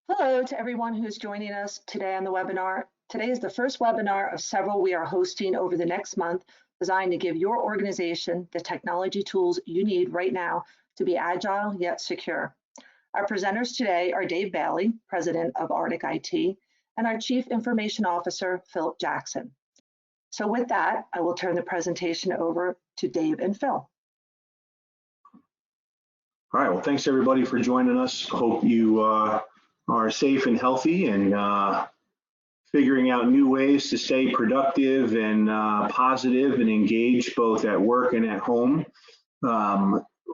Hello to everyone who's joining us today on the webinar. Today is the first webinar of several we are hosting over the next month, designed to give your organization the technology tools you need right now to be agile yet secure. Our presenters today are Dave Bailey, President of Arctic IT, and our Chief Information Officer, Phillip Jackson. So with that, I will turn the presentation over to Dave and Phil. All right, well, thanks everybody for joining us. Hope you are safe and healthy and figuring out new ways to stay productive and positive and engaged both at work and at home.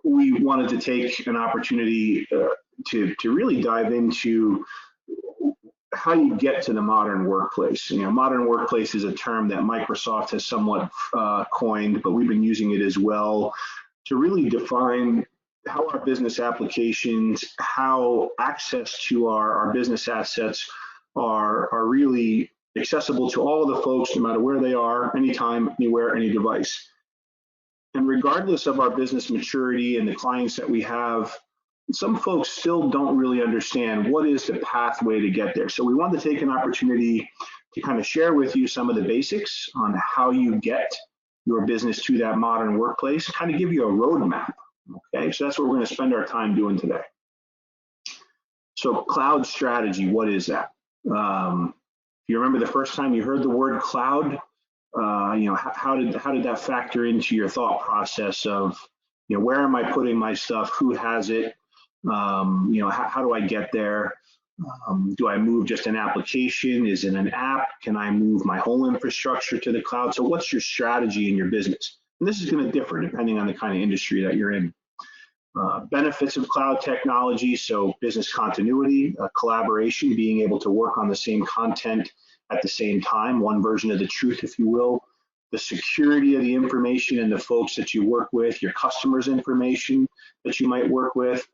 We wanted to take an opportunity to really dive into how you get to the modern workplace. You know, modern workplace is a term that Microsoft has somewhat coined, but we've been using it as well to really define how our business applications, how access to our business assets are really accessible to all of the folks, no matter where they are, anytime, anywhere, any device. And regardless of our business maturity and the clients that we have, some folks still don't really understand what is the pathway to get there. So we wanted to take an opportunity to kind of share with you some of the basics on how you get your business to that modern workplace, kind of give you a roadmap. Okay, so that's what we're going to spend our time doing today. So cloud strategy, what is that? If you remember the first time you heard the word cloud, how did that factor into your thought process of, where am I putting my stuff? Who has it? How do I get there? Do I move just an application? Is it an app? Can I move my whole infrastructure to the cloud? So what's your strategy in your business? And this is going to differ depending on the kind of industry that you're in. Benefits of cloud technology, so business continuity, collaboration, being able to work on the same content at the same time, one version of the truth, if you will. The security of the information and the folks that you work with, your customers' information that you might work with.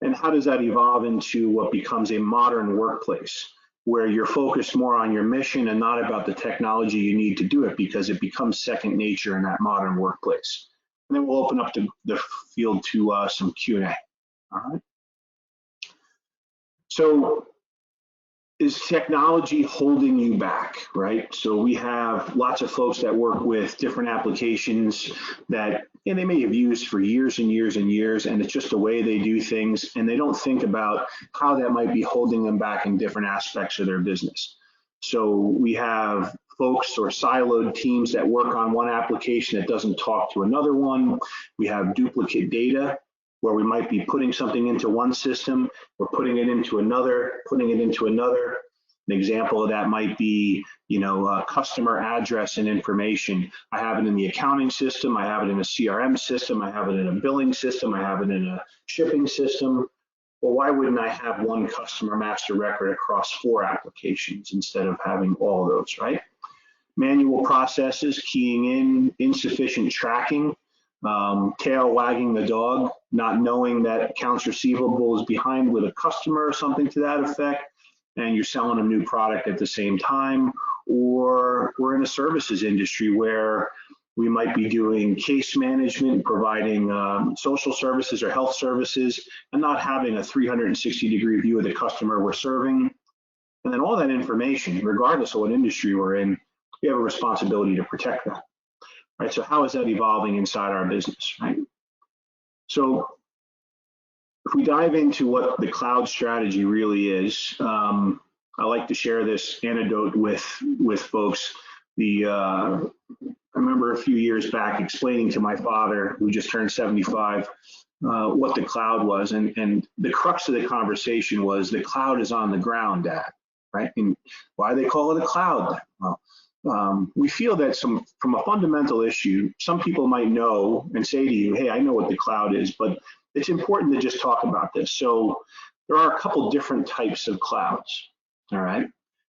And how does that evolve into what becomes a modern workplace, where you're focused more on your mission and not about the technology you need to do it, because it becomes second nature in that modern workplace. And then we'll open up the field to some Q&A. All right. So is technology holding you back, right? So we have lots of folks that work with different applications that they may have used for years and years and years, and it's just the way they do things, and they don't think about how that might be holding them back in different aspects of their business. So we have folks or siloed teams that work on one application that doesn't talk to another one. We have duplicate data where we might be putting something into one system, we're putting it into another, putting it into another. An example of that might be, customer address and information. I have it in the accounting system, I have it in a CRM system, I have it in a billing system, I have it in a shipping system. Well, why wouldn't I have one customer master record across 4 applications instead of having all of those, right? Manual processes, keying in, insufficient tracking, tail wagging the dog, not knowing that accounts receivable is behind with a customer or something to that effect, and you're selling a new product at the same time. Or we're in a services industry where we might be doing case management, providing social services or health services, and not having a 360-degree view of the customer we're serving. And then all that information, regardless of what industry we're in, we have a responsibility to protect that. Right, so how is that evolving inside our business, right? So if we dive into what the cloud strategy really is, I like to share this anecdote with folks. I remember a few years back explaining to my father, who just turned 75, what the cloud was, and the crux of the conversation was the cloud is on the ground, Dad, right? And why they call it a cloud? Well, we feel that from a fundamental issue, some people might know and say to you, hey, I know what the cloud is, but it's important to just talk about this. So there are a couple different types of clouds, all right?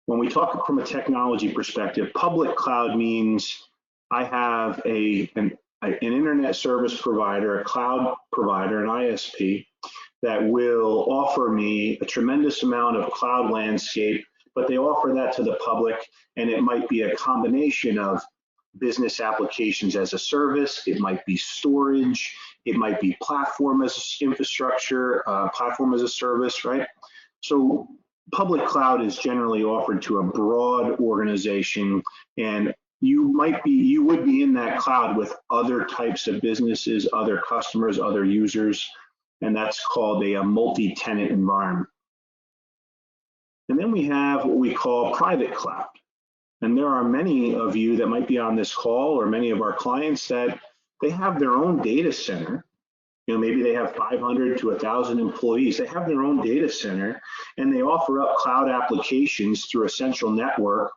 When we talk from a technology perspective, public cloud means I have an internet service provider, a cloud provider, an ISP, that will offer me a tremendous amount of cloud landscape, but they offer that to the public, and it might be a combination of business applications as a service, it might be storage, it might be platform as infrastructure, platform as a service, right? So public cloud is generally offered to a broad organization, and you would be in that cloud with other types of businesses, other customers, other users, and that's called a multi-tenant environment. And then we have what we call private cloud. And there are many of you that might be on this call, or many of our clients, that they have their own data center. Maybe they have 500 to 1,000 employees. They have their own data center, and they offer up cloud applications through a central network,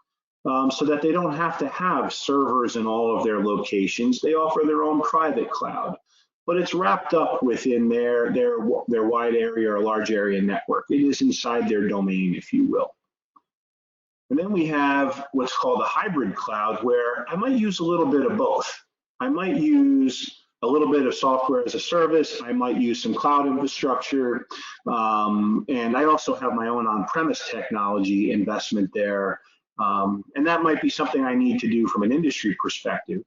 so that they don't have to have servers in all of their locations. They offer their own private cloud, but it's wrapped up within their wide area or large area network. It is inside their domain, if you will. And then we have what's called a hybrid cloud, where I might use a little bit of both. I might use a little bit of software as a service. I might use some cloud infrastructure. And I also have my own on-premise technology investment there. And that might be something I need to do from an industry perspective.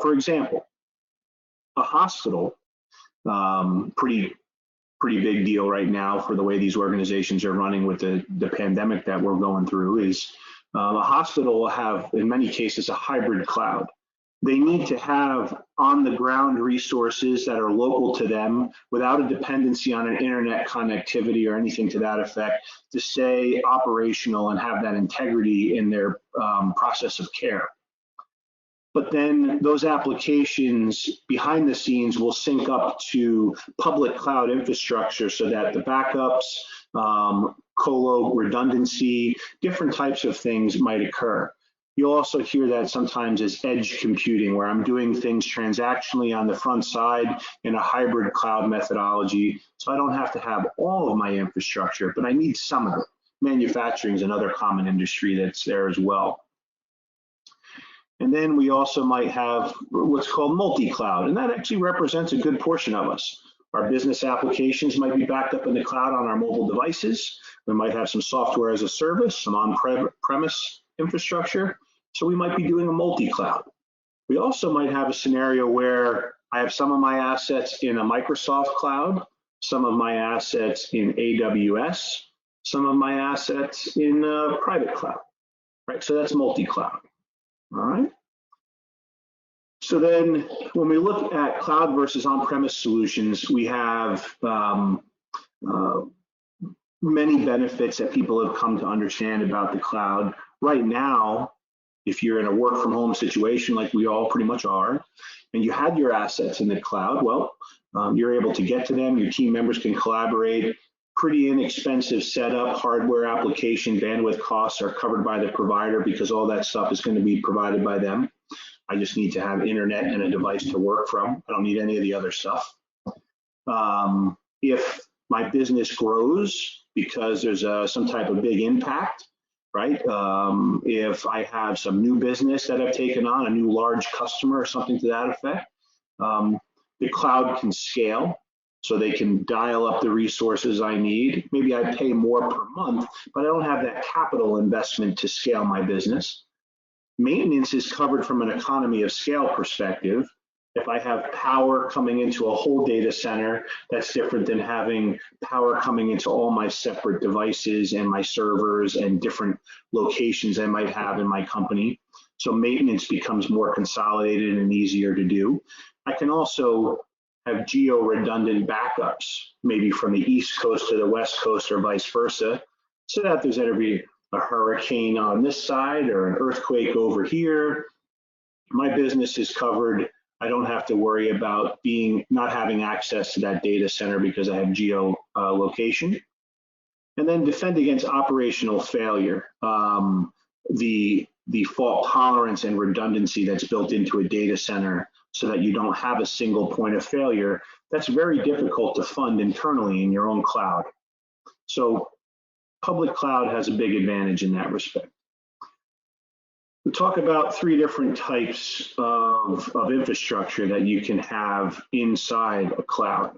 For example, a hospital, pretty big deal right now for the way these organizations are running with the pandemic that we're going through, is a hospital will have, in many cases, a hybrid cloud. They need to have on-the-ground resources that are local to them without a dependency on an internet connectivity or anything to that effect to stay operational and have that integrity in their process of care. But then those applications behind the scenes will sync up to public cloud infrastructure so that the backups, colo redundancy, different types of things might occur. You'll also hear that sometimes as edge computing, where I'm doing things transactionally on the front side in a hybrid cloud methodology. So I don't have to have all of my infrastructure, but I need some of it. Manufacturing is another common industry that's there as well. And then we also might have what's called multi-cloud, and that actually represents a good portion of us. Our business applications might be backed up in the cloud on our mobile devices. We might have some software as a service, some on-premise infrastructure. So we might be doing a multi-cloud. We also might have a scenario where I have some of my assets in a Microsoft cloud, some of my assets in AWS, some of my assets in a private cloud, right? So that's multi-cloud, all right? So then when we look at cloud versus on-premise solutions, we have many benefits that people have come to understand about the cloud. Right now, if you're in a work from home situation like we all pretty much are, and you had your assets in the cloud, well, you're able to get to them, your team members can collaborate, pretty inexpensive setup, hardware application, bandwidth costs are covered by the provider because all that stuff is going to be provided by them. I just need to have internet and a device to work from. I don't need any of the other stuff. If my business grows because there's some type of big impact, right? If I have some new business that I've taken on, a new large customer or something to that effect, the cloud can scale, so they can dial up the resources I need. Maybe I pay more per month, but I don't have that capital investment to scale my business. Maintenance is covered from an economy of scale perspective. If I have power coming into a whole data center, that's different than having power coming into all my separate devices and my servers and different locations I might have in my company. So maintenance becomes more consolidated and easier to do. I can also have geo-redundant backups, maybe from the East Coast to the West Coast or vice versa, so that there's ever be a hurricane on this side or an earthquake over here, my business is covered. I don't have to worry about not having access to that data center because I have geo location. And then defend against operational failure. The fault tolerance and redundancy that's built into a data center so that you don't have a single point of failure, that's very difficult to fund internally in your own cloud. So public cloud has a big advantage in that respect. We talk about three different types of infrastructure that you can have inside a cloud.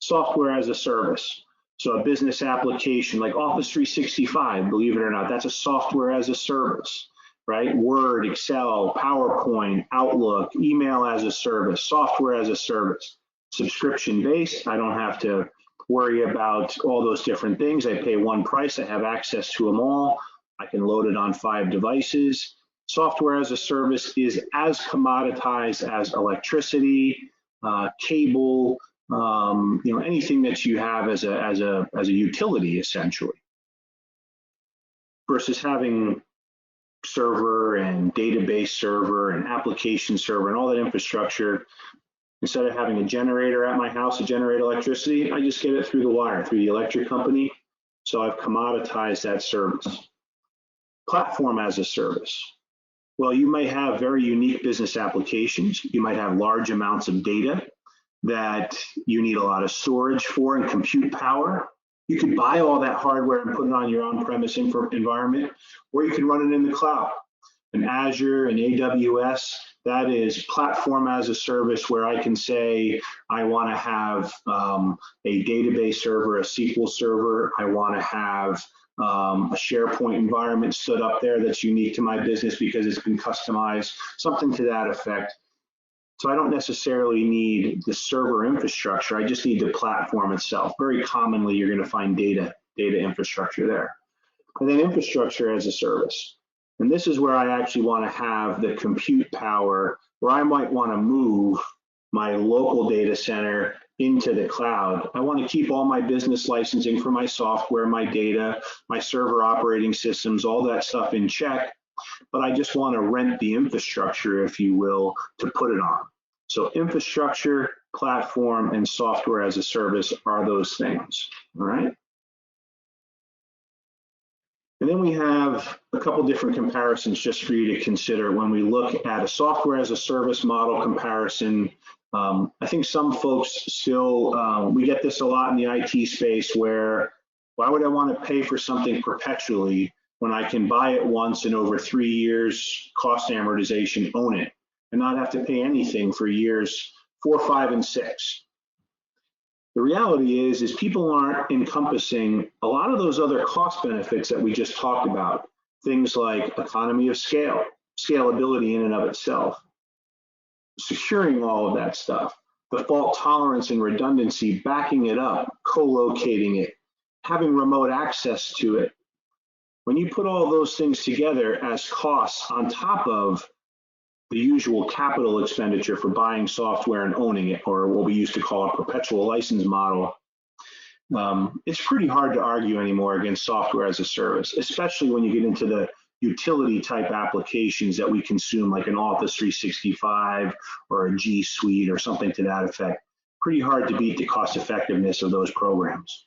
Software as a service. So a business application like Office 365, believe it or not, that's a software as a service, right? Word, Excel, PowerPoint, Outlook, email as a service, software as a service. Subscription based, I don't have to worry about all those different things. I pay one price, I have access to them all. I can load it on 5 devices. Software as a service is as commoditized as electricity, cable, anything that you have as a utility, essentially, versus having server and database server and application server and all that infrastructure. Instead of having a generator at my house to generate electricity, I just get it through the wire, through the electric company. So I've commoditized that service. Platform as a service. Well, you might have very unique business applications. You might have large amounts of data that you need a lot of storage for and compute power. You could buy all that hardware and put it on your on-premise environment, or you can run it in the cloud. An Azure, an AWS, that is platform as a service, where I can say, I want to have a database server, a SQL server. I want to have a SharePoint environment stood up there that's unique to my business because it's been customized, something to that effect. So I don't necessarily need the server infrastructure. I just need the platform itself. Very commonly, you're going to find data infrastructure there. And then infrastructure as a service. And this is where I actually want to have the compute power, where I might want to move my local data center into the cloud. I want to keep all my business licensing for my software, my data, my server operating systems, all that stuff in check. But I just want to rent the infrastructure, if you will, to put it on. So infrastructure, platform, and software as a service are those things, all right? And then we have a couple different comparisons just for you to consider when we look at a software as a service model comparison. I think some folks still, we get this a lot in the IT space, where why would I want to pay for something perpetually when I can buy it once and over 3 years, cost amortization, own it, and not have to pay anything for years 4, 5, and 6. The reality is people aren't encompassing a lot of those other cost benefits that we just talked about. Things like economy of scale, scalability in and of itself, securing all of that stuff, the fault tolerance and redundancy, backing it up, co-locating it, having remote access to it. When you put all those things together as costs on top of the usual capital expenditure for buying software and owning it, or what we used to call a perpetual license model, it's pretty hard to argue anymore against software as a service, especially when you get into the utility type applications that we consume, like an Office 365 or a G Suite or something to that effect. Pretty hard to beat the cost effectiveness of those programs.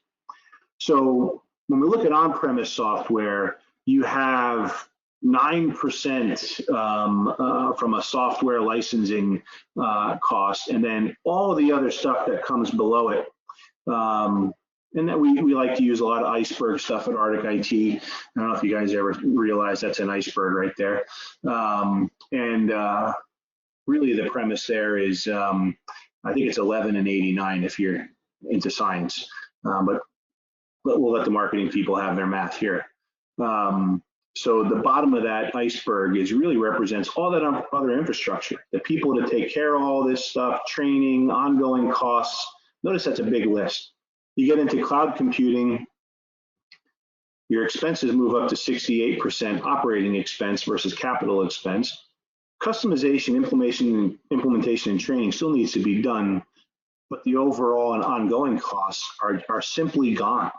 So when we look at on-premise software, you have 9% from a software licensing cost, and then all the other stuff that comes below it. And then we like to use a lot of iceberg stuff at Arctic IT. I don't know if you guys ever realize that's an iceberg right there. Really the premise there is, I think it's 11 and 89 if you're into science, but we'll let the marketing people have their math here. So the bottom of that iceberg really represents all that other infrastructure, the people to take care of all this stuff, training, ongoing costs. Notice that's a big list. You get into cloud computing, your expenses move up to 68% operating expense versus capital expense. Customization, implementation, and training still needs to be done, but the overall and ongoing costs are simply gone.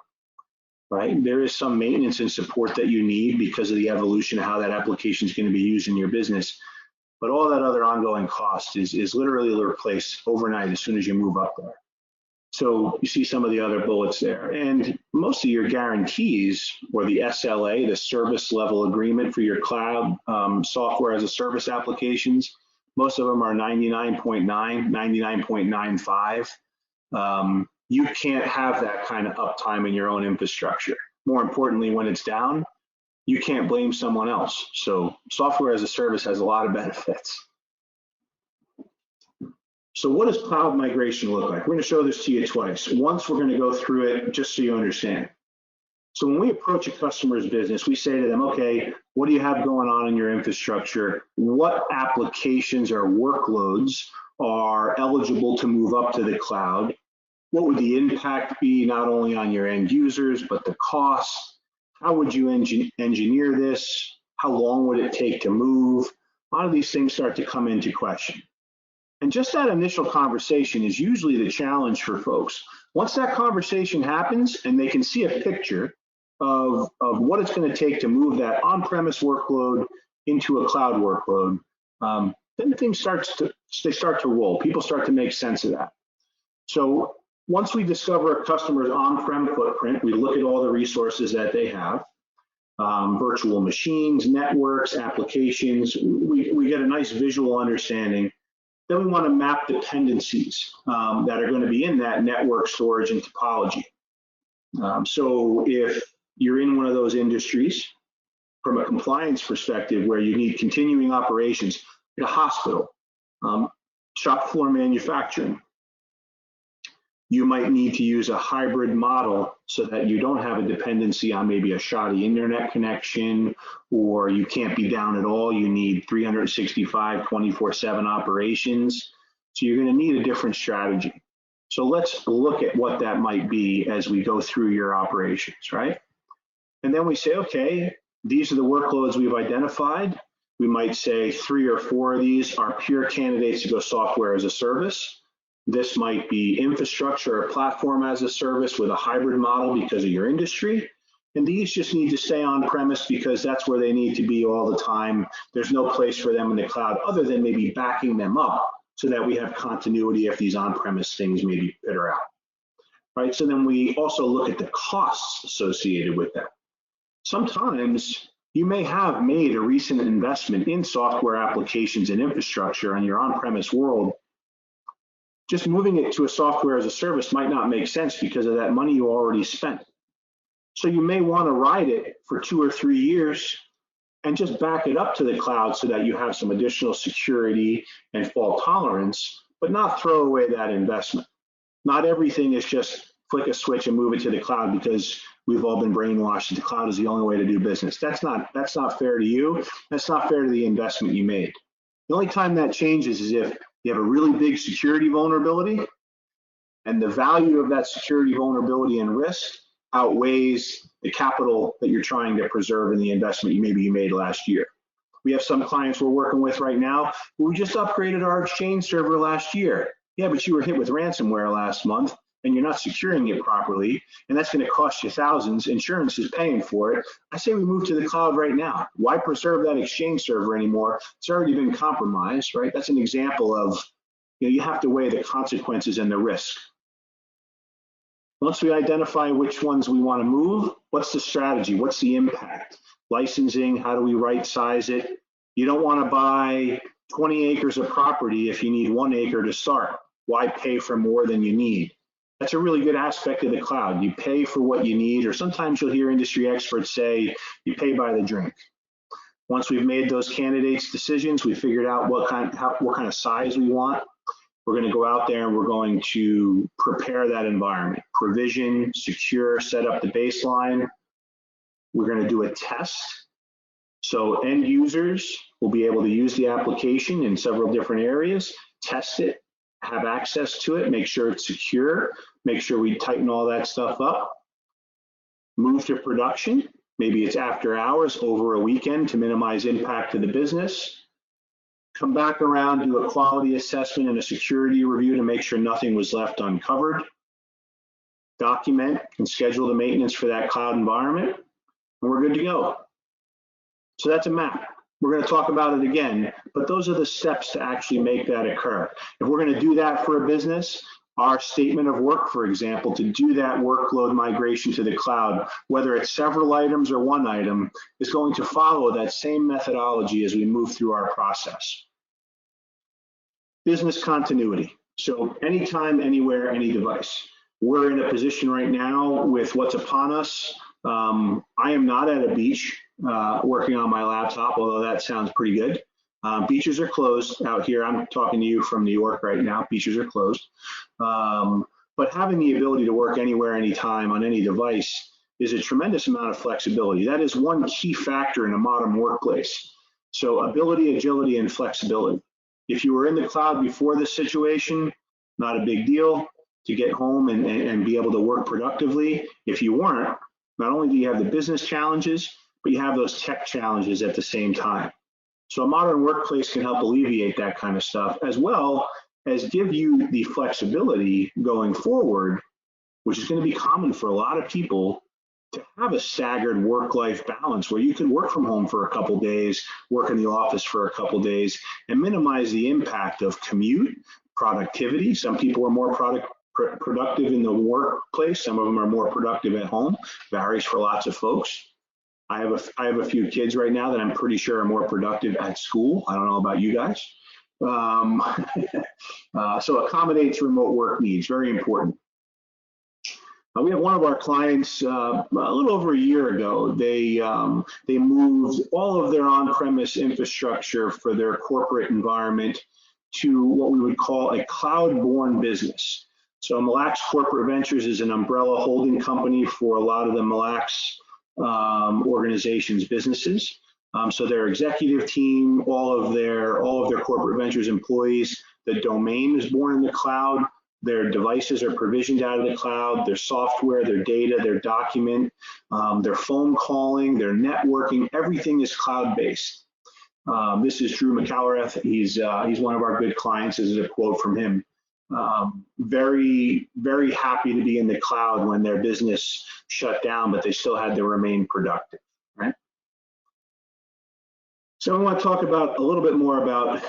Right? There is some maintenance and support that you need because of the evolution of how that application is going to be used in your business. But all that other ongoing cost is literally replaced overnight as soon as you move up there. So you see some of the other bullets there. And most of your guarantees, or the SLA, the service level agreement for your cloud software as a service applications, most of them are 99.9, 99.95. You can't have that kind of uptime in your own infrastructure. More importantly, when it's down, you can't blame someone else. So software as a service has a lot of benefits. So what does cloud migration look like? We're going to show this to you twice. Once, we're going to go through it just so you understand. So when we approach a customer's business, we say to them, okay, what do you have going on in your infrastructure? What applications or workloads are eligible to move up to the cloud? What would the impact be, not only on your end users, but the cost? How would you engineer this? How long would it take to move? A lot of these things start to come into question. And just that initial conversation is usually the challenge for folks. Once that conversation happens and they can see a picture of what it's going to take to move that on-premise workload into a cloud workload, then things start to roll. People start to make sense of that. So once we discover a customer's on-prem footprint, we look at all the resources that they have, virtual machines, networks, applications. We get a nice visual understanding. Then we want to map dependencies that are going to be in that network, storage, and topology. So if you're in one of those industries, from a compliance perspective, where you need continuing operations, like a hospital, shop floor manufacturing, you might need to use a hybrid model so that you don't have a dependency on maybe a shoddy internet connection, or you can't be down at all. You need 365, 24/7 operations. So you're going to need a different strategy. So let's look at what that might be as we go through your operations, right? And then we say, okay, these are the workloads we've identified. We might say 3 or 4 of these are pure candidates to go software as a service. This might be infrastructure or platform as a service with a hybrid model because of your industry. And these just need to stay on premise because that's where they need to be all the time. There's no place for them in the cloud other than maybe backing them up so that we have continuity if these on-premise things maybe peter out, right? So then we also look at the costs associated with that. Sometimes you may have made a recent investment in software applications and infrastructure in your on-premise world. Just moving it to a software as a service might not make sense because of that money you already spent. So you may want to ride it for 2 or 3 years and just back it up to the cloud so that you have some additional security and fault tolerance, but not throw away that investment. Not everything is just flick a switch and move it to the cloud because we've all been brainwashed that the cloud is the only way to do business. That's not fair to you. That's not fair to the investment you made. The only time that changes is if you have a really big security vulnerability and the value of that security vulnerability and risk outweighs the capital that you're trying to preserve in the investment you made last year. We have some clients we're working with right now who we just upgraded our Exchange server last year. Yeah, but you were hit with ransomware last month and you're not securing it properly, and that's going to cost you thousands. Insurance is paying for it. I say we move to the cloud right now. Why preserve that Exchange server anymore? It's already been compromised, right? That's an example of, you have to weigh the consequences and the risk. Once we identify which ones we want to move, what's the strategy? What's the impact? Licensing, how do we right size it? You don't want to buy 20 acres of property if you need 1 acre to start. Why pay for more than you need? That's a really good aspect of the cloud. You pay for what you need, or sometimes you'll hear industry experts say you pay by the drink. Once we've made those candidates decisions, we figured out what kind of size we want. We're going to go out there and we're going to prepare that environment, provision, secure, set up the baseline. We're going to do a test. So end users will be able to use the application in several different areas, test it, have access to it, make sure it's secure, make sure we tighten all that stuff up, move to production. Maybe it's after hours, over a weekend to minimize impact to the business. Come back around, do a quality assessment and a security review to make sure nothing was left uncovered. Document and schedule the maintenance for that cloud environment, and we're good to go. So that's a map. We're going to talk about it again, but those are the steps to actually make that occur. If we're going to do that for a business, our statement of work, for example, to do that workload migration to the cloud, whether it's several items or one item, is going to follow that same methodology as we move through our process. Business continuity. So anytime, anywhere, any device. We're in a position right now with what's upon us. I am not at a beach working on my laptop, although that sounds pretty good. Beaches are closed out here. I'm talking to you from New York right now. Beaches are closed. But having the ability to work anywhere, anytime, on any device is a tremendous amount of flexibility. That is one key factor in a modern workplace. So ability, agility, and flexibility. If you were in the cloud before this situation, not a big deal. to get home and be able to work productively. If you weren't, not only do you have the business challenges, but you have those tech challenges at the same time. So a modern workplace can help alleviate that kind of stuff, as well as give you the flexibility going forward, which is going to be common for a lot of people, to have a staggered work-life balance where you can work from home for a couple days, work in the office for a couple days, and minimize the impact of commute, productivity. Some people are more productive in the workplace. Some of them are more productive at home. Varies for lots of folks. I have a few kids right now that I'm pretty sure are more productive at school. I don't know about you guys. So accommodates remote work needs, very important. We have one of our clients a little over a year ago. They moved all of their on-premise infrastructure for their corporate environment to what we would call a cloud-born business. So Mille Lacs Corporate Ventures is an umbrella holding company for a lot of the Mille Lacs organizations' businesses. So their executive team, all of their Corporate Ventures employees, the domain is born in the cloud. Their devices are provisioned out of the cloud, their software, their data, their document, their phone calling, their networking, everything is cloud-based. This is Drew McAlrath. He's one of our good clients. This is a quote from him. Very, very happy to be in the cloud when their business shut down, but they still had to remain productive, right? So I want to talk about a little bit more about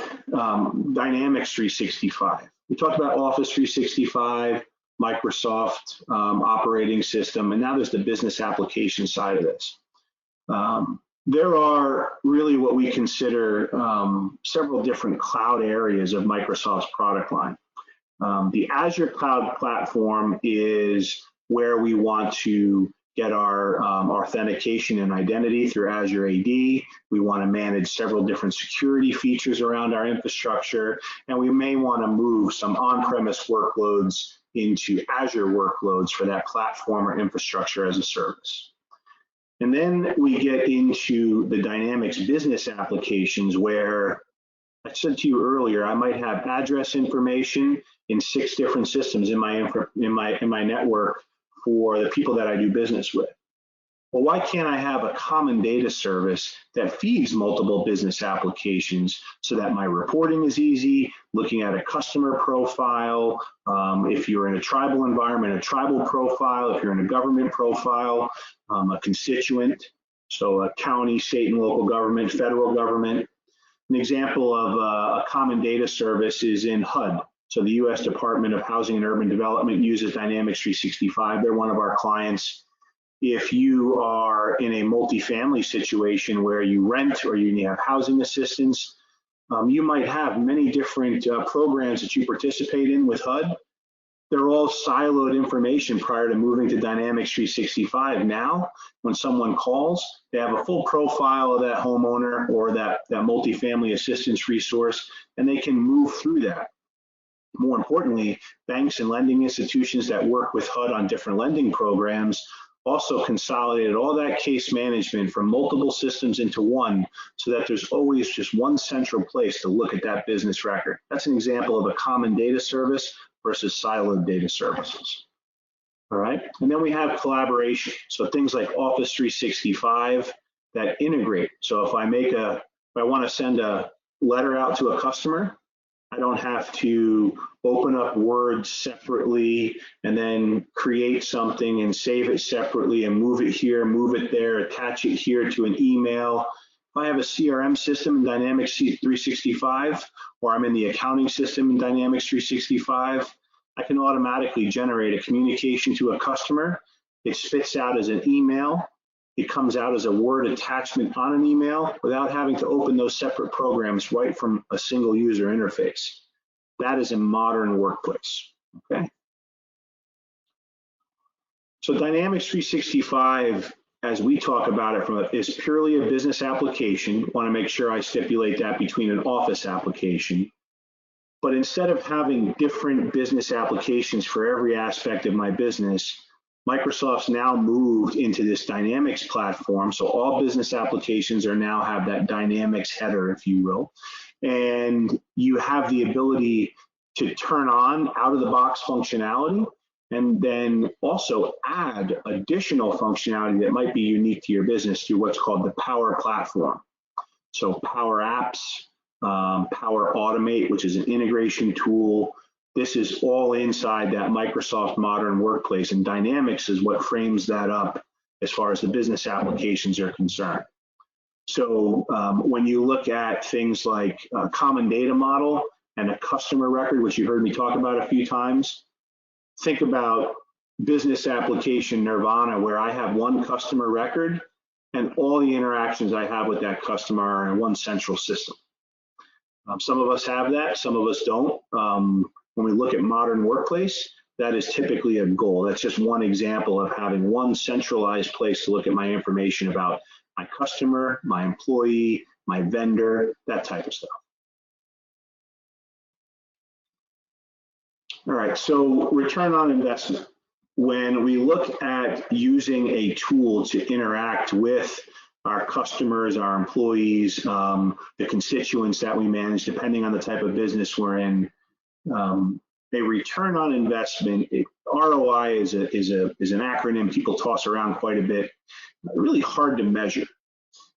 Dynamics 365. We talked about Office 365, Microsoft operating system, and now there's the business application side of this. There are really what we consider several different cloud areas of Microsoft's product line. The Azure Cloud Platform is where we want to get our authentication and identity through Azure AD. We want to manage several different security features around our infrastructure, and we may want to move some on-premise workloads into Azure workloads for that platform or infrastructure as a service. And then we get into the Dynamics business applications, where I said to you earlier, I might have address information in 6 different systems in my network for the people that I do business with. Well, why can't I have a common data service that feeds multiple business applications so that my reporting is easy, looking at a customer profile, if you're in a tribal environment, a tribal profile, if you're in a government profile, a constituent, so a county, state and local government, federal government. An example of a common data service is in HUD. So the U.S. Department of Housing and Urban Development uses Dynamics 365. They're one of our clients. If you are in a multifamily situation where you rent or you have housing assistance, you might have many different programs that you participate in with HUD. They're all siloed information prior to moving to Dynamics 365. Now, when someone calls, they have a full profile of that homeowner or that multifamily assistance resource, and they can move through that. More importantly, banks and lending institutions that work with HUD on different lending programs also consolidated all that case management from multiple systems into one, so that there's always just one central place to look at that business record. That's an example of a common data service versus siloed data services. All right, and then we have collaboration. So things like Office 365 that integrate. So if I want to send a letter out to a customer, I don't have to open up Word separately and then create something and save it separately and move it here, move it there, attach it here to an email. If I have a CRM system in Dynamics 365, or I'm in the accounting system in Dynamics 365, I can automatically generate a communication to a customer. It spits out as an email. It comes out as a Word attachment on an email without having to open those separate programs right from a single user interface. That is a modern workplace, okay? So Dynamics 365, as we talk about it, is purely a business application. Want to make sure I stipulate that between an Office application. But instead of having different business applications for every aspect of my business, Microsoft's now moved into this Dynamics platform. So all business applications now have that Dynamics header, if you will. And you have the ability to turn on out-of-the-box functionality, and then also add additional functionality that might be unique to your business through what's called the Power Platform. So Power Apps, Power Automate, which is an integration tool. This is all inside that Microsoft Modern Workplace, and Dynamics is what frames that up as far as the business applications are concerned. So when you look at things like a common data model and a customer record, which you heard me talk about a few times, think about business application nirvana, where I have one customer record and all the interactions I have with that customer are in one central system. Some of us have that, some of us don't. When we look at Modern Workplace, that is typically a goal. That's just one example of having one centralized place to look at my information about my customer, my employee, my vendor, that type of stuff. All right, so return on investment. When we look at using a tool to interact with our customers, our employees, the constituents that we manage, depending on the type of business we're in, a return on investment, ROI is an acronym people toss around quite a bit, really hard to measure.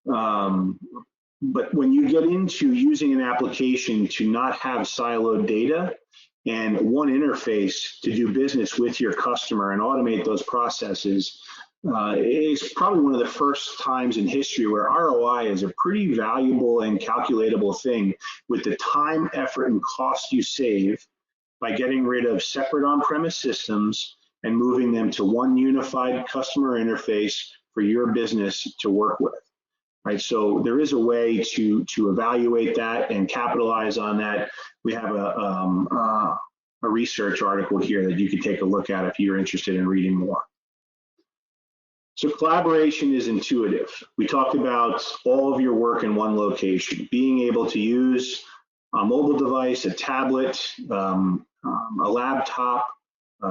But when you get into using an application to not have siloed data and one interface to do business with your customer and automate those processes, it's probably one of the first times in history where ROI is a pretty valuable and calculatable thing, with the time, effort, and cost you save by getting rid of separate on-premise systems and moving them to one unified customer interface for your business to work with. Right, so there is a way to evaluate that and capitalize on that. We have a research article here that you can take a look at if you're interested in reading more. So collaboration is intuitive. We talked about all of your work in one location, being able to use a mobile device, a tablet, a laptop,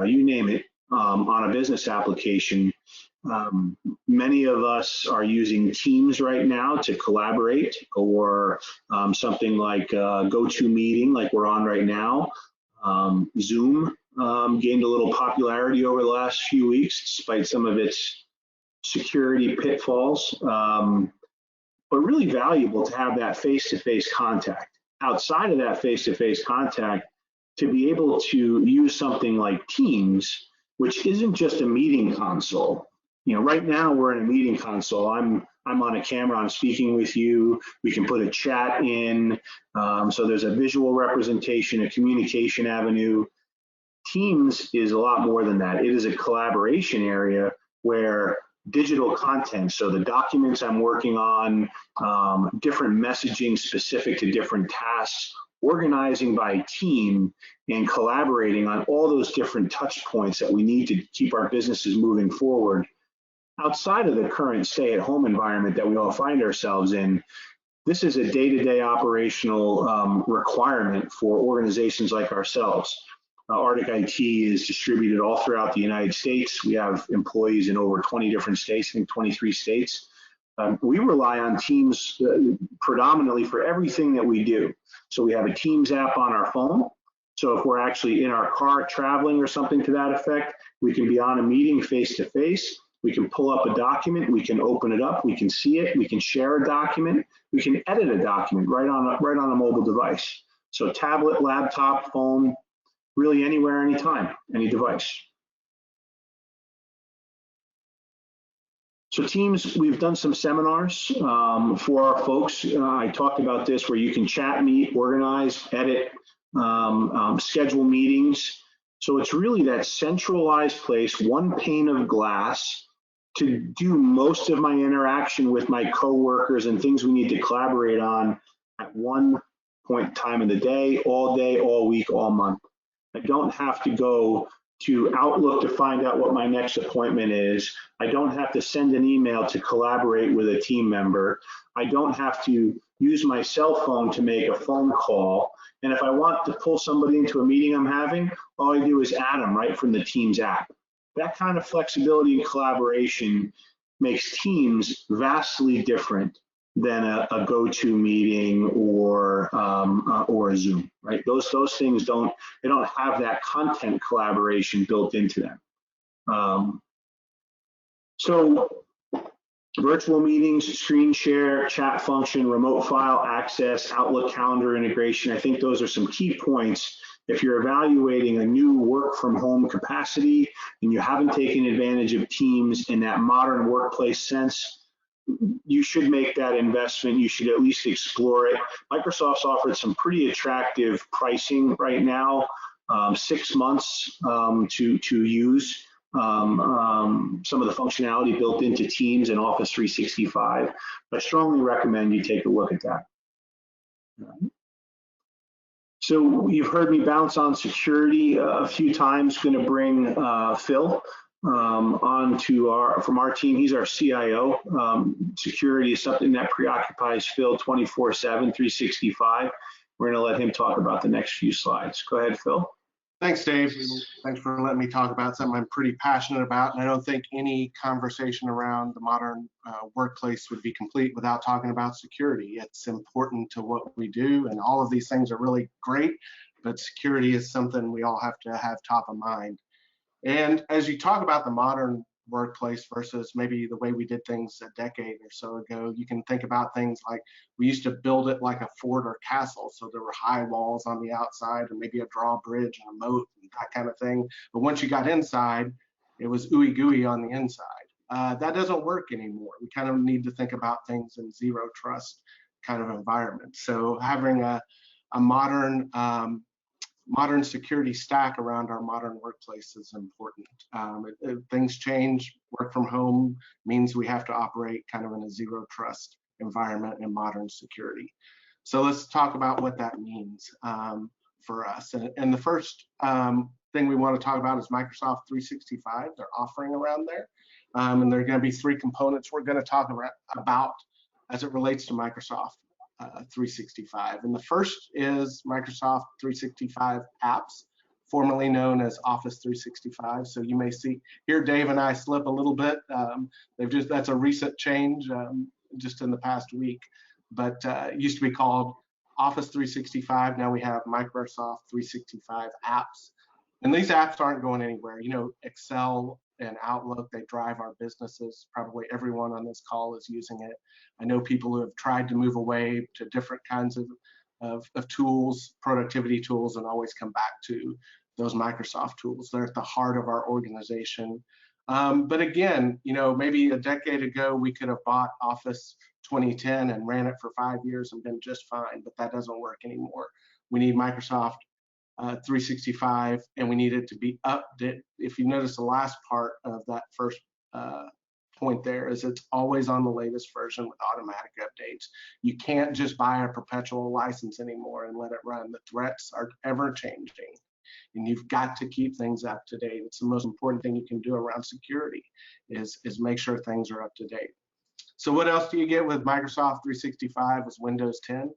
you name it, on a business application. Many of us are using Teams right now to collaborate, or something like GoToMeeting, like we're on right now. Zoom gained a little popularity over the last few weeks, despite some of its security pitfalls, but really valuable to have that face-to-face contact. Outside of that face-to-face contact, to be able to use something like Teams, which isn't just a meeting console. You know, right now we're in a meeting console. I'm on a camera, I'm speaking with you. We can put a chat in, so there's a visual representation, a communication avenue. Teams is a lot more than that. It is a collaboration area where digital content, so the documents I'm working on, different messaging specific to different tasks, organizing by team and collaborating on all those different touch points that we need to keep our businesses moving forward. Outside of the current stay-at-home environment that we all find ourselves in, this is a day-to-day operational requirement for organizations like ourselves. Arctic IT is distributed all throughout the United States. We have employees in over 20 different states, I think 23 states. We rely on Teams predominantly for everything that we do. So we have a Teams app on our phone. So if we're actually in our car traveling or something to that effect, we can be on a meeting face-to-face. We can pull up a document, we can open it up, we can see it, we can share a document, we can edit a document right on a mobile device. So tablet, laptop, phone, really anywhere, anytime, any device. So Teams, we've done some seminars for our folks. I talked about this, where you can chat, meet, organize, edit, schedule meetings. So it's really that centralized place, one pane of glass, to do most of my interaction with my coworkers and things we need to collaborate on at one point in time of the day, all week, all month. I don't have to go to Outlook to find out what my next appointment is. I don't have to send an email to collaborate with a team member. I don't have to use my cell phone to make a phone call. And if I want to pull somebody into a meeting I'm having, all I do is add them right from the Teams app. That kind of flexibility and collaboration makes Teams vastly different than a GoToMeeting or a Zoom, right? Those things don't have that content collaboration built into them. So virtual meetings, screen share, chat function, remote file access, Outlook calendar integration. I think those are some key points. If you're evaluating a new work from home capacity and you haven't taken advantage of Teams in that modern workplace sense, you should make that investment. You should at least explore it. Microsoft's offered some pretty attractive pricing right now, 6 months to use some of the functionality built into Teams and Office 365. I strongly recommend you take a look at that. So you've heard me bounce on security a few times. Going to bring Phil on from our team. He's our CIO. Security is something that preoccupies Phil 24/7, 365. We're going to let him talk about the next few slides. Go ahead, Phil. Thanks, Dave. Thanks for letting me talk about something I'm pretty passionate about. And I don't think any conversation around the modern workplace would be complete without talking about security. It's important to what we do, and all of these things are really great, but security is something we all have to have top of mind. And as you talk about the modern workplace versus maybe the way we did things a decade or so ago, you can think about things like we used to build it like a fort or castle. So there were high walls on the outside and maybe a drawbridge and a moat and that kind of thing. But once you got inside, it was ooey gooey on the inside. That doesn't work anymore. We kind of need to think about things in zero trust kind of environment. So having a modern security stack around our modern workplace is important. Things change. Work from home means we have to operate kind of in a zero trust environment and modern security. So let's talk about what that means for us. And the first thing we want to talk about is Microsoft 365, their offering around there. And there are going to be 3 components we're going to talk about as it relates to Microsoft 365. And the first is Microsoft 365 apps, formerly known as Office 365. So you may see here Dave and I slip a little bit. That's a recent change just in the past week, but it used to be called Office 365. Now we have Microsoft 365 apps. And these apps aren't going anywhere. You know, Excel and Outlook, they drive our businesses. Probably everyone on this call is using it. I know people who have tried to move away to different kinds of tools, productivity tools, and always come back to those Microsoft tools. They're at the heart of our organization. But again, you know, maybe a decade ago, we could have bought Office 2010 and ran it for 5 years and been just fine, but that doesn't work anymore. We need Microsoft 365, and we need it to be updated. If you notice, the last part of that first point there is it's always on the latest version with automatic updates. You can't just buy a perpetual license anymore and let it run. The threats are ever changing, and you've got to keep things up to date. It's the most important thing you can do around security is make sure things are up to date. So what else do you get with Microsoft 365 is Windows 10.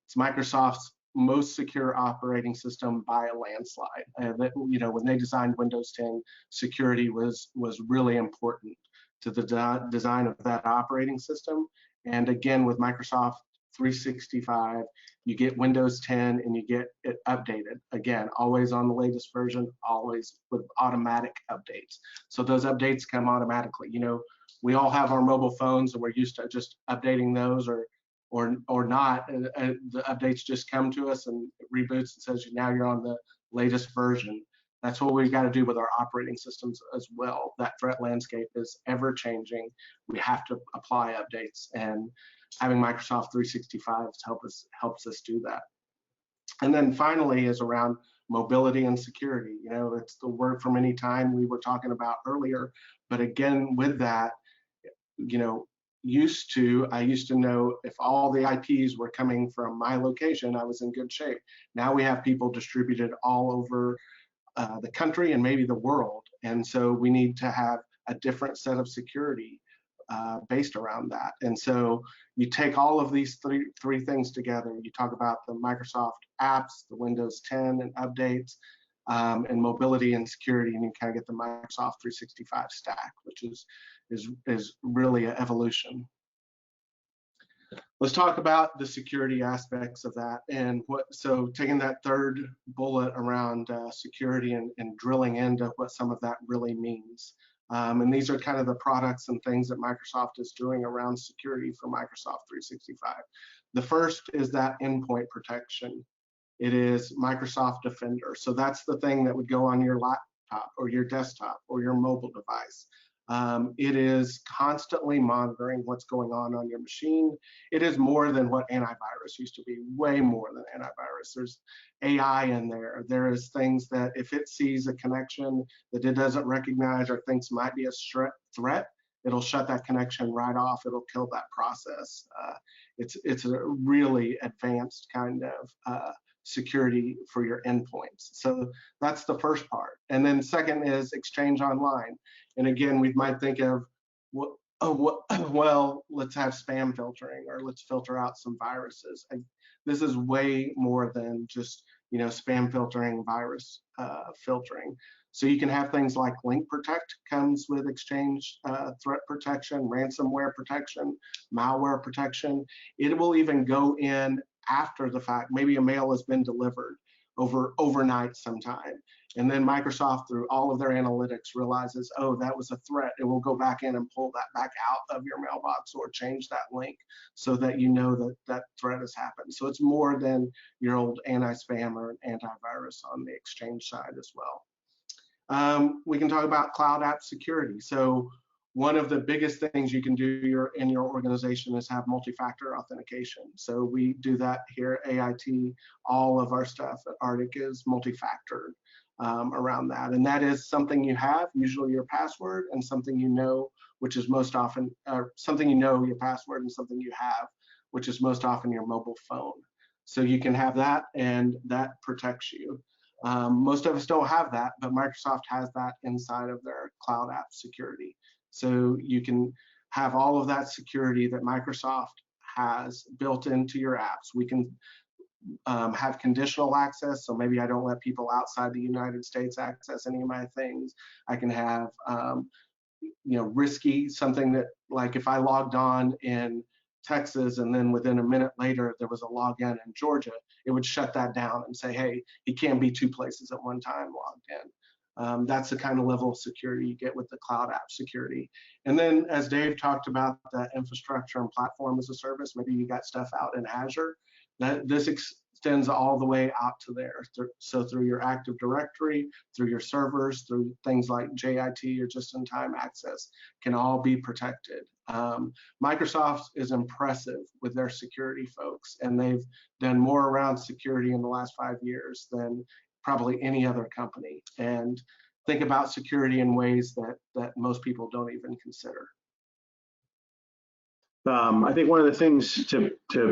It's Microsoft's most secure operating system by a landslide. You know, when they designed Windows 10, security was really important to the design of that operating system. And again, with Microsoft 365, you get Windows 10 and you get it updated. Again, always on the latest version, always with automatic updates. So those updates come automatically. You know, we all have our mobile phones and we're used to just updating those or not. The updates just come to us and it reboots and says, now you're on the latest version. That's what we've got to do with our operating systems as well. That threat landscape is ever changing. We have to apply updates, and having Microsoft 365 helps us do that. And then finally is around mobility and security. You know, it's the work from any time we were talking about earlier. But again, with that, you know, I used to know if all the IPs were coming from my location, I was in good shape. Now we have people distributed all over the country and maybe the world. And so we need to have a different set of security based around that. And so you take all of these three things together. You talk about the Microsoft apps, the Windows 10 and updates, and mobility and security, and you kind of get the Microsoft 365 stack, which is really an evolution. Let's talk about the security aspects of that, and so taking that third bullet around security and drilling into what some of that really means. And these are kind of the products and things that Microsoft is doing around security for Microsoft 365. The first is that endpoint protection. It is Microsoft Defender. So that's the thing that would go on your laptop or your desktop or your mobile device. It is constantly monitoring what's going on your machine. It is more than what antivirus used to be, way more than antivirus. There's AI in there. There is things that if it sees a connection that it doesn't recognize or thinks might be a threat, it'll shut that connection right off. It'll kill that process. It's a really advanced kind of security for your endpoints. So that's the first part. And then second is Exchange Online. And again, we might think of, well, let's have spam filtering, or let's filter out some viruses. This is way more than just spam filtering, virus filtering. So you can have things like Link Protect comes with Exchange threat protection, ransomware protection, malware protection. It will even go in after the fact. Maybe a mail has been delivered overnight sometime, and then Microsoft, through all of their analytics, realizes, oh, that was a threat. It will go back in and pull that back out of your mailbox or change that link so that you know that that threat has happened. So it's more than your old anti-spam or antivirus on the Exchange side as well. We can talk about cloud app security. So one of the biggest things you can do in your organization is have multi-factor authentication. So we do that here at AIT. All of our stuff at Arctic is multi-factored around that. And that is something you have, usually your password, and something you know, which is most often, something you know, your password, and something you have, which is most often your mobile phone. So you can have that, and that protects you. Most of us don't have that, but Microsoft has that inside of their cloud app security. So you can have all of that security that Microsoft has built into your apps. We can have conditional access, so maybe I don't let people outside the United States access any of my things. I can have risky, something that, like, if I logged on in Texas and then within a minute later there was a login in Georgia, it would shut that down and say, hey, he can't be two places at one time logged in. That's the kind of level of security you get with the cloud app security. And then, as Dave talked about, the infrastructure and platform as a service, maybe you got stuff out in Azure. This extends all the way out to there. So through your Active Directory, through your servers, through things like JIT or just-in-time access, can all be protected. Microsoft is impressive with their security folks, and they've done more around security in the last 5 years than probably any other company, and think about security in ways that most people don't even consider. I think one of the things to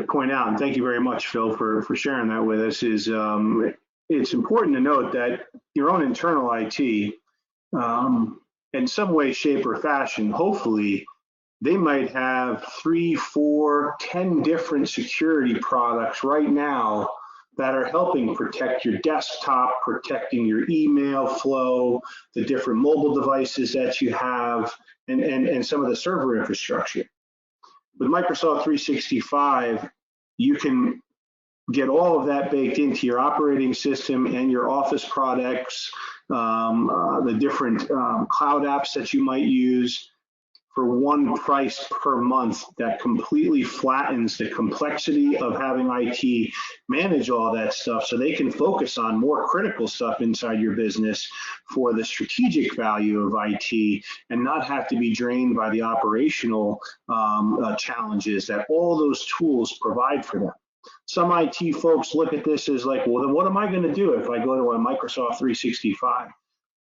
point out, and thank you very much, Phil, for sharing that with us, is it's important to note that your own internal IT, in some way, shape, or fashion, hopefully, they might have 3, 4, 10 different security products right now that are helping protect your desktop, protecting your email flow, the different mobile devices that you have, and some of the server infrastructure. With Microsoft 365, you can get all of that baked into your operating system and your Office products, the different cloud apps that you might use, for one price per month that completely flattens the complexity of having IT manage all that stuff, so they can focus on more critical stuff inside your business for the strategic value of IT, and not have to be drained by the operational challenges that all those tools provide for them. Some IT folks look at this as like, well, then what am I going to do if I go to a Microsoft 365?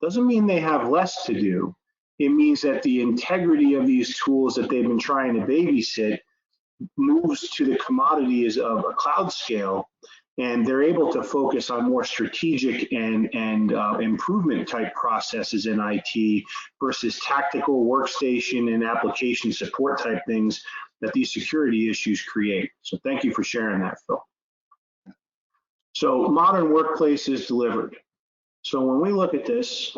Doesn't mean they have less to do. It means that the integrity of these tools that they've been trying to babysit moves to the commodities of a cloud scale, and they're able to focus on more strategic and improvement type processes in IT versus tactical workstation and application support type things that these security issues create. So thank you for sharing that, Phil. So modern workplace is delivered. So when we look at this,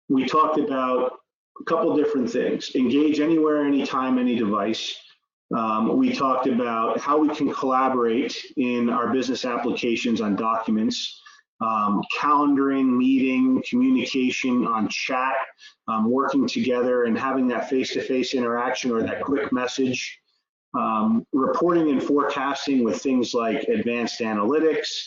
we talked about a couple different things: engage anywhere, anytime, any device. We talked about how we can collaborate in our business applications on documents, calendaring, meeting, communication on chat, working together and having that face-to-face interaction or that quick message, reporting and forecasting with things like advanced analytics,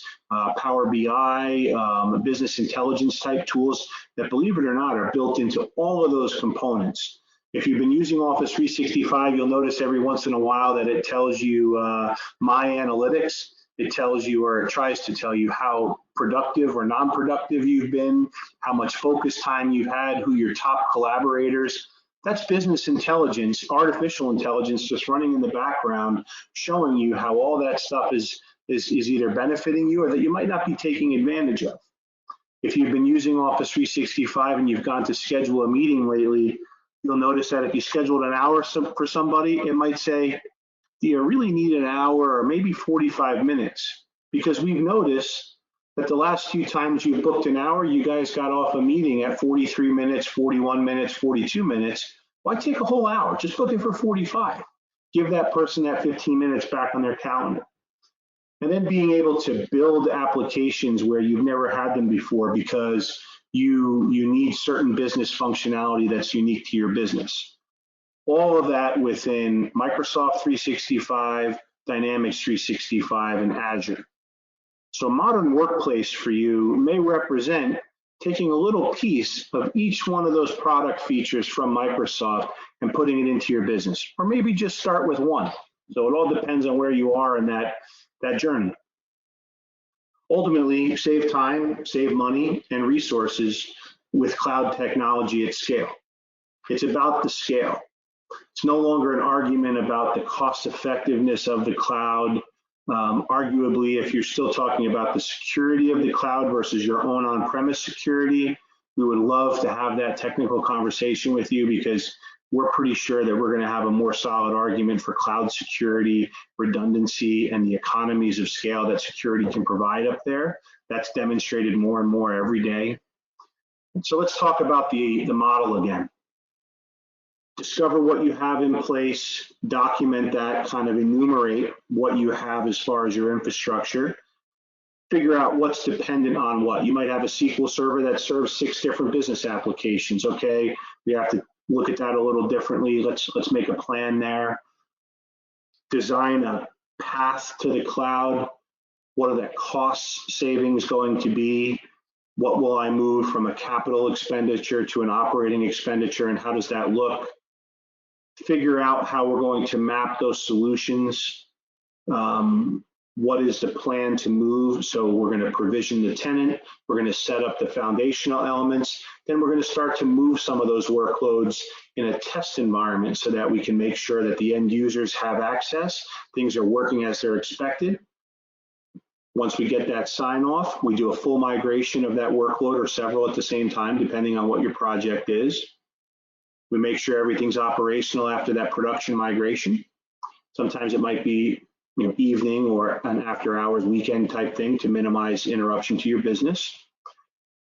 Power BI, business intelligence type tools that, believe it or not, are built into all of those components. If you've been using Office 365, you'll notice every once in a while that it tells you My Analytics. It tells you, or it tries to tell you, how productive or non-productive you've been, how much focus time you've had, who your top collaborators. That's business intelligence, artificial intelligence, just running in the background, showing you how all that stuff is either benefiting you or that you might not be taking advantage of. If you've been using Office 365 and you've gone to schedule a meeting lately, you'll notice that if you scheduled an hour for somebody, it might say, do you really need an hour or maybe 45 minutes? Because we've noticed that the last few times you booked an hour, you guys got off a meeting at 43 minutes, 41 minutes, 42 minutes. Why take a whole hour? Just book it for 45. Give that person that 15 minutes back on their calendar. And then being able to build applications where you've never had them before because you need certain business functionality that's unique to your business. All of that within Microsoft 365, Dynamics 365, and Azure. So Modern Workplace for you may represent taking a little piece of each one of those product features from Microsoft and putting it into your business, or maybe just start with one. So it all depends on where you are in that journey. Ultimately, save time, save money, and resources with cloud technology at scale. It's about the scale. It's no longer an argument about the cost effectiveness of the cloud. Arguably, if you're still talking about the security of the cloud versus your own on-premise security, we would love to have that technical conversation with you, because we're pretty sure that we're going to have a more solid argument for cloud security, redundancy, and the economies of scale that security can provide up there. That's demonstrated more and more every day. So let's talk about the model again. Discover what you have in place, document that, kind of enumerate what you have as far as your infrastructure. Figure out what's dependent on what. You might have a SQL server that serves 6 different business applications. Okay, we have to look at that a little differently. Let's make a plan there. Design a path to the cloud. What are the cost savings going to be? What will I move from a capital expenditure to an operating expenditure, and how does that look? Figure out how we're going to map those solutions. What is the plan to move? So we're going to provision the tenant. We're going to set up the foundational elements. Then we're going to start to move some of those workloads in a test environment so that we can make sure that the end users have access. Things are working as they're expected. Once we get that sign off, we do a full migration of that workload, or several at the same time, depending on what your project is. We make sure everything's operational after that production migration. Sometimes it might be evening or an after hours weekend type thing to minimize interruption to your business.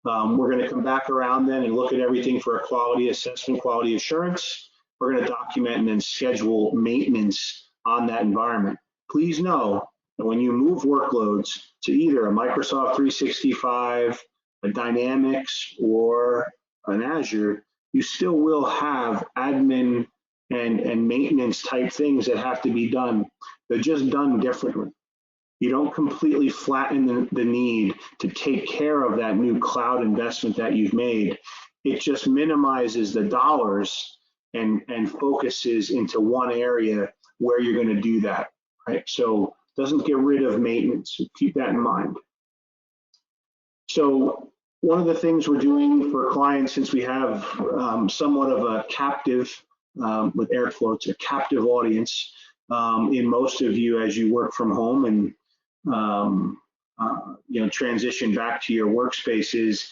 We're going to come back around then and look at everything for a quality assessment, quality assurance. We're going to document and then schedule maintenance on that environment. Please know that when you move workloads to either a Microsoft 365, a Dynamics, or an Azure, you still will have admin and maintenance type things that have to be done. They're just done differently. You don't completely flatten the need to take care of that new cloud investment that you've made. It just minimizes the dollars and focuses into one area where you're going to do that, right? So it doesn't get rid of maintenance. Keep that in mind. So one of the things we're doing for clients, since we have somewhat of a captive, with air quotes, a captive audience in most of you as you work from home and transition back to your workspaces,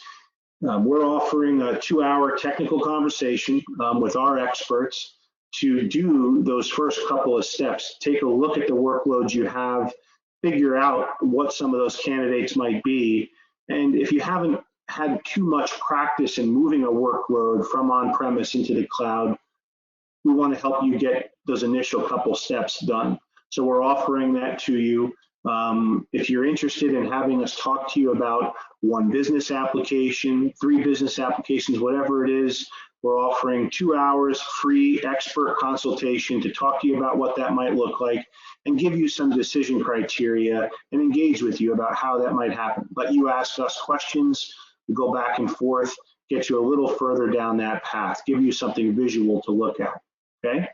we're offering a 2-hour technical conversation with our experts to do those first couple of steps. Take a look at the workloads you have, figure out what some of those candidates might be, and if you haven't had too much practice in moving a workload from on-premise into the cloud, we want to help you get those initial couple steps done. So we're offering that to you. If you're interested in having us talk to you about one business application, 3 business applications, whatever it is, we're offering 2 hours free expert consultation to talk to you about what that might look like and give you some decision criteria and engage with you about how that might happen. Let you ask us questions, we go back and forth, get you a little further down that path, give you something visual to look at, okay?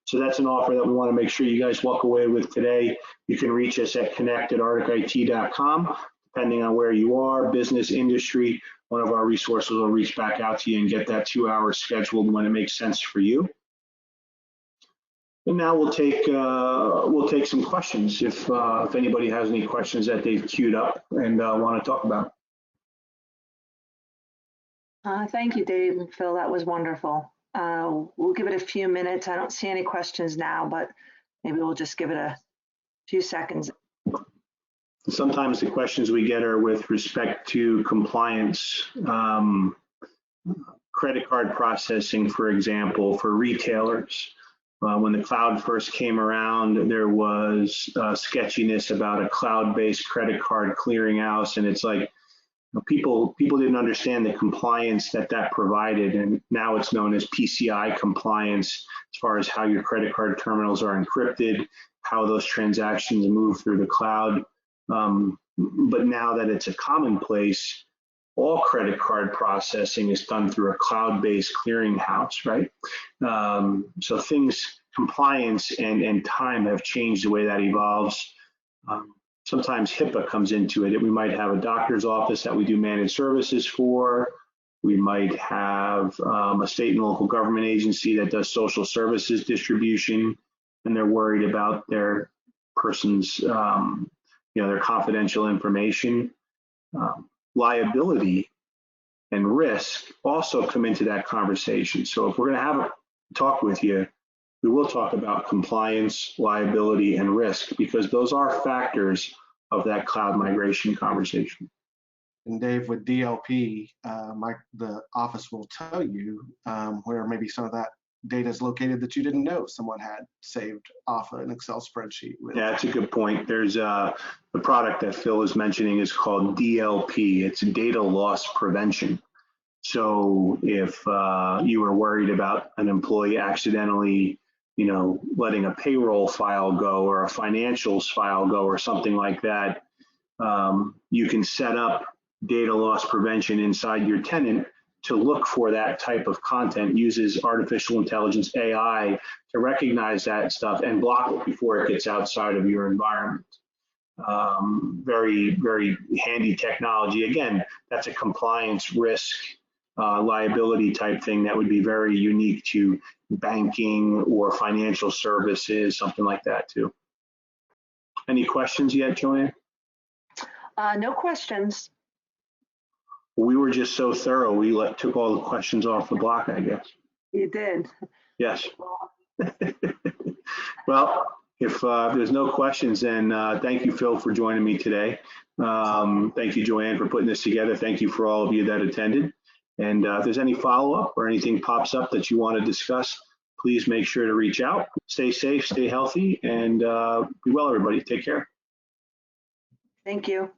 So that's an offer that we want to make sure you guys walk away with today. You can reach us at connect@arctic.com. Depending on where you are, business, industry, one of our resources will reach back out to you and get that 2 hours scheduled when it makes sense for you. And now we'll take some questions if anybody has any questions that they've queued up and want to talk about. Thank you, Dave and Phil. That was wonderful. We'll give it a few minutes. I don't see any questions now, but maybe we'll just give it a few seconds. Sometimes the questions we get are with respect to compliance, credit card processing, for example, for retailers. When the cloud first came around, there was sketchiness about a cloud-based credit card clearinghouse, and it's like people didn't understand the compliance that provided, and now it's known as PCI compliance as far as how your credit card terminals are encrypted, how those transactions move through the cloud. But now that it's a commonplace, all credit card processing is done through a cloud-based clearinghouse, right? So things, compliance and time have changed the way that evolves. Sometimes HIPAA comes into it. We might have a doctor's office that we do managed services for. We might have a state and local government agency that does social services distribution, and they're worried about their person's their confidential information. Liability and risk also come into that conversation. So if we're going to have a talk with you, we will talk about compliance, liability, and risk, because those are factors of that cloud migration conversation. And Dave, with DLP, the office will tell you where maybe some of that data is located that you didn't know someone had saved off an Excel spreadsheet with. Yeah, that's a good point. There's the product that Phil is mentioning is called DLP. It's data loss prevention. So if you were worried about an employee accidentally, letting a payroll file go or a financials file go or something like that, you can set up data loss prevention inside your tenant to look for that type of content, uses artificial intelligence, AI, to recognize that stuff and block it before it gets outside of your environment. Very, very handy technology. Again, that's a compliance risk, liability type thing that would be very unique to banking or financial services, something like that too. Any questions yet, Joanne? No questions. We were just so thorough, we took all the questions off the block, I guess. You did. Yes. Well, if there's no questions, then thank you, Phil, for joining me today. Thank you, Joanne, for putting this together. Thank you for all of you that attended. And if there's any follow-up or anything pops up that you want to discuss, please make sure to reach out. Stay safe, stay healthy, and be well, everybody. Take care. Thank you.